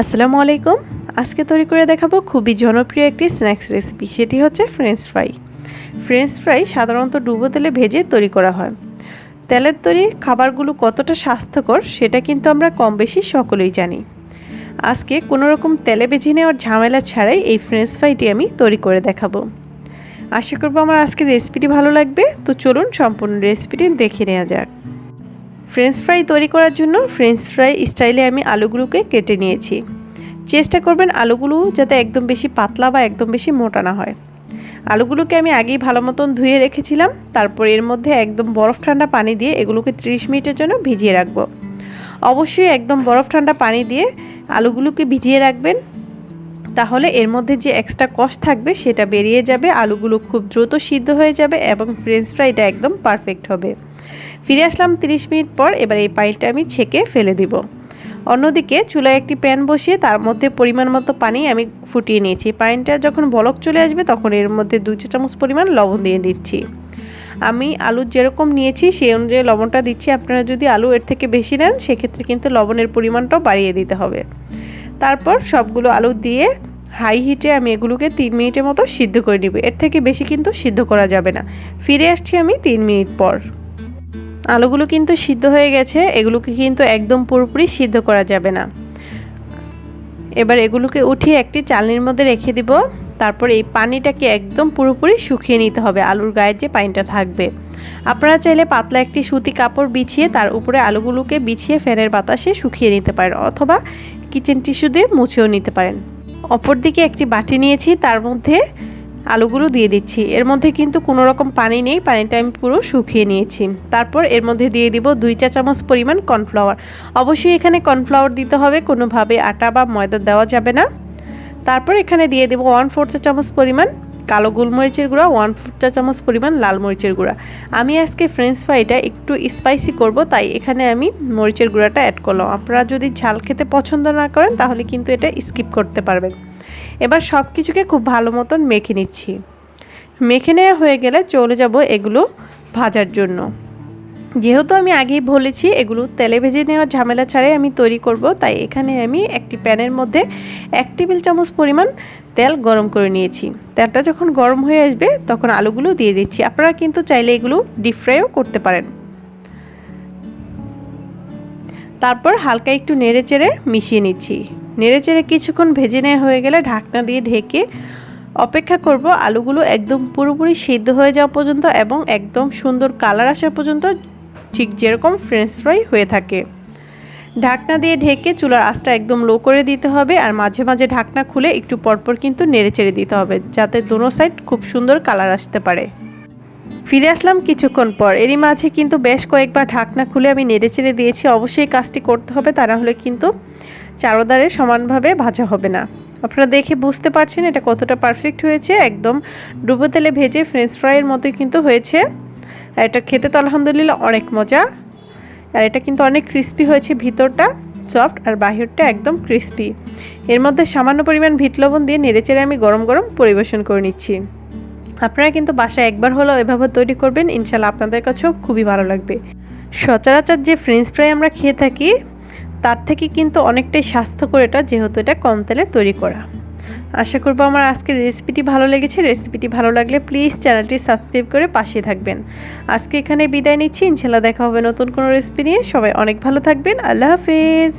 আসসালামু আলাইকুম। আজকে তৈরি করে দেখাবো খুবই জনপ্রিয় একটি স্ন্যাক্স রেসিপি, সেটি হচ্ছে ফ্রেঞ্চ ফ্রাই। ফ্রেঞ্চ ফ্রাই সাধারণত ডুবো তেলে ভেজে তৈরি করা হয়। তেলের তৈরি খাবারগুলো কতটা স্বাস্থ্যকর সেটা কিন্তু আমরা কম বেশি সকলেই জানি। আজকে কোনো রকম তেলে ভেজে নেওয়ার ঝামেলা ছাড়াই এই ফ্রেঞ্চ ফ্রাইটি আমি তৈরি করে দেখাবো। আশা করবো আমার আজকের রেসিপিটি ভালো লাগবে। তো চলুন সম্পূর্ণ রেসিপিটি দেখে নেওয়া যাক। ফ্রেঞ্চ ফ্রাই তৈরি করার জন্য ফ্রেঞ্চ ফ্রাই স্টাইলে আমি আলুগুলোকে কেটে নিয়েছি। চেষ্টা করবেন আলুগুলো যাতে একদম বেশি পাতলা বা একদম বেশি মোটা না হয়। আলুগুলোকে আমি আগেই ভালো মতন ধুয়ে রেখেছিলাম। তারপর এর মধ্যে একদম বরফ ঠান্ডা পানি দিয়ে এগুলোকে 30 মিনিটের জন্য ভিজিয়ে রাখবো। অবশ্যই একদম বরফ ঠান্ডা পানি দিয়ে আলুগুলোকে ভিজিয়ে রাখবেন, তাহলে এর মধ্যে যে এক্সট্রা কষ থাকবে সেটা বেরিয়ে যাবে, আলুগুলো খুব দ্রুত সিদ্ধ হয়ে যাবে এবং ফ্রেঞ্চ ফ্রাইটা একদম পারফেক্ট হবে। ফিরে আসলাম 30 মিনিট পর। এবার এই পানিটা আমি ছেঁকে ফেলে দিব। অন্যদিকে চুলায় একটি প্যান বসিয়ে তার মধ্যে পরিমাণ মতো পানি আমি ফুটিয়ে নিয়েছি। পানিটা যখন বলক চলে আসবে তখন এর মধ্যে 2 চা চামচ পরিমাণ লবণ দিয়ে দিচ্ছি। আমি আলু যেরকম নিয়েছি সেই অনুযায়ী লবণটা দিচ্ছি। আপনারা যদি আলু এর থেকে বেশি নেন সেক্ষেত্রে কিন্তু লবণের পরিমাণটাও বাড়িয়ে দিতে হবে। তারপর সবগুলো আলু দিয়ে হাই হিটে আমি এগুলোকে 3 মিনিটের মতো সিদ্ধ করে নেব। এর থেকে বেশি কিন্তু সিদ্ধ করা যাবে না। ফিরে আসছি আমি 3 মিনিট পর। আলুগুলো কিন্তু সিদ্ধ হয়ে গেছে, এগুলোকে কিন্তু একদম পুরোপুরি সিদ্ধ করা যাবে না। এবার এগুলোকে উঠিয়ে একটি চালনির মধ্যে রেখে দিব। তারপর এই পানিটাকে একদম পুরোপুরি শুকিয়ে নিতে হবে, আলুর গায়ে যে পানিটা থাকবে। আপনারা চাইলে পাতলা একটি সুতি কাপড় বিছিয়ে তার উপরে আলুগুলোকে বিছিয়ে ফ্যানের বাতাসে শুকিয়ে নিতে পারেন, অথবা কিচেন টিস্যু দিয়ে মুছেও নিতে পারেন। অপরদিকে একটি বাটি নিয়েছি, তার মধ্যে আলুগুলো দিয়ে দিচ্ছি। এর মধ্যে কিন্তু কোনো রকম পানি নেই, পানিটা আমি পুরো শুকিয়ে নিয়েছি। তারপর এর মধ্যে দিয়ে দিব 2 চা চামচ পরিমাণ কর্নফ্লাওয়ার। অবশ্যই এখানে কর্নফ্লাওয়ার দিতে হবে, কোনোভাবে আটা বা ময়দা দেওয়া যাবে না। তারপর এখানে দিয়ে দেব 1/4 চা চামচ পরিমাণ কালো গোলমরিচের গুঁড়া, 1/4 চা চামচ পরিমাণ লাল মরিচের গুঁড়া। আমি আজকে ফ্রেঞ্চ ফ্রাইটা একটু স্পাইসি করব, তাই এখানে আমি মরিচের গুঁড়াটা অ্যাড করলাম। আপনারা যদি ঝাল খেতে পছন্দ না করেন তাহলে কিন্তু এটা স্কিপ করতে পারবেন। এবার সব কিছুকে খুব ভালো মতন মেখে নিচ্ছি। মেখে নেওয়া হয়ে গেলে চলে যাব এগুলো ভাজার জন্য। যেহেতু আমি আগেই বলেছি এগুলো তেলে ভেজে নেওয়ার ঝামেলা ছাড়াই আমি তৈরি করব, তাই এখানে আমি একটি প্যানের মধ্যে 1 টেবিল চামচ পরিমাণ তেল গরম করে নিয়েছি। তেলটা যখন গরম হয়ে আসবে তখন আলুগুলো দিয়ে দিচ্ছি। আপনারা কিন্তু চাইলে এগুলো ডিপ ফ্রাইও করতে পারেন। তারপর হালকা একটু নেড়েচেড়ে মিশিয়ে নিচ্ছি। নেড়েচেড়ে কিছুক্ষণ ভেজে নেওয়া হয়ে গেলে ঢাকনা দিয়ে ঢেকে অপেক্ষা করব আলুগুলো একদম পুরোপুরি সিদ্ধ হয়ে যাওয়া পর্যন্ত এবং একদম সুন্দর কালার আসা পর্যন্ত, ঠিক যেরকম ফ্রেঞ্চ ফ্রাই হয়ে থাকে। ঢাকনা দিয়ে ঢেকে চুলার আঁচটা একদম লো করে দিতে হবে, আর মাঝে মাঝে ঢাকনা খুলে একটু পরপর কিন্তু নেড়েচেড়ে দিতে হবে, যাতে দোনো সাইড খুব সুন্দর কালার আসতে পারে। ফিরে আসলাম কিছুক্ষণ পর। এরই মাঝে কিন্তু বেশ কয়েকবার ঢাকনা খুলে আমি নেড়েচেড়ে দিয়েছি। অবশ্যই কাজটি করতে হবে, তা না হলে কিন্তু চারোধারে সমানভাবে ভাজা হবে না। আপনারা দেখে বুঝতে পারছেন এটা কতটা পারফেক্ট হয়েছে। একদম ডুবো তেলে ভেজে ফ্রেঞ্চ ফ্রাইয়ের মতোই কিন্তু হয়েছে। আর এটা খেতে তো আলহামদুলিল্লাহ অনেক মজা। আর এটা কিন্তু অনেক ক্রিস্পি হয়েছে, ভিতরটা সফট আর বাহিরটা একদম ক্রিস্পি। এর মধ্যে সামান্য পরিমাণ বিট লবণ দিয়ে নেড়েচেড়ে আমি গরম গরম পরিবেশন করে নিচ্ছি। আপনারা কিন্তু বাসায় একবার হলেও এভাবে তৈরি করবেন, ইনশাল্লাহ আপনাদের কাছেও খুবই ভালো লাগবে। সচরাচর যে ফ্রেঞ্চ ফ্রাই আমরা খেয়ে থাকি তার থেকে কিন্তু অনেকটাই স্বাস্থ্যকর এটা, যেহেতু এটা কম তেলে তৈরি করা। আশা করবো আমার আজকের রেসিপিটি ভালো লেগেছে। রেসিপিটি ভালো লাগলে প্লিজ চ্যানেলটি সাবস্ক্রাইব করে পাশে থাকবেন। আজকে এখানে বিদায় নিচ্ছি, ইনশাল্লাহ দেখা হবে নতুন কোনো রেসিপি নিয়ে। সবাই অনেক ভালো থাকবেন। আল্লাহ হাফেজ।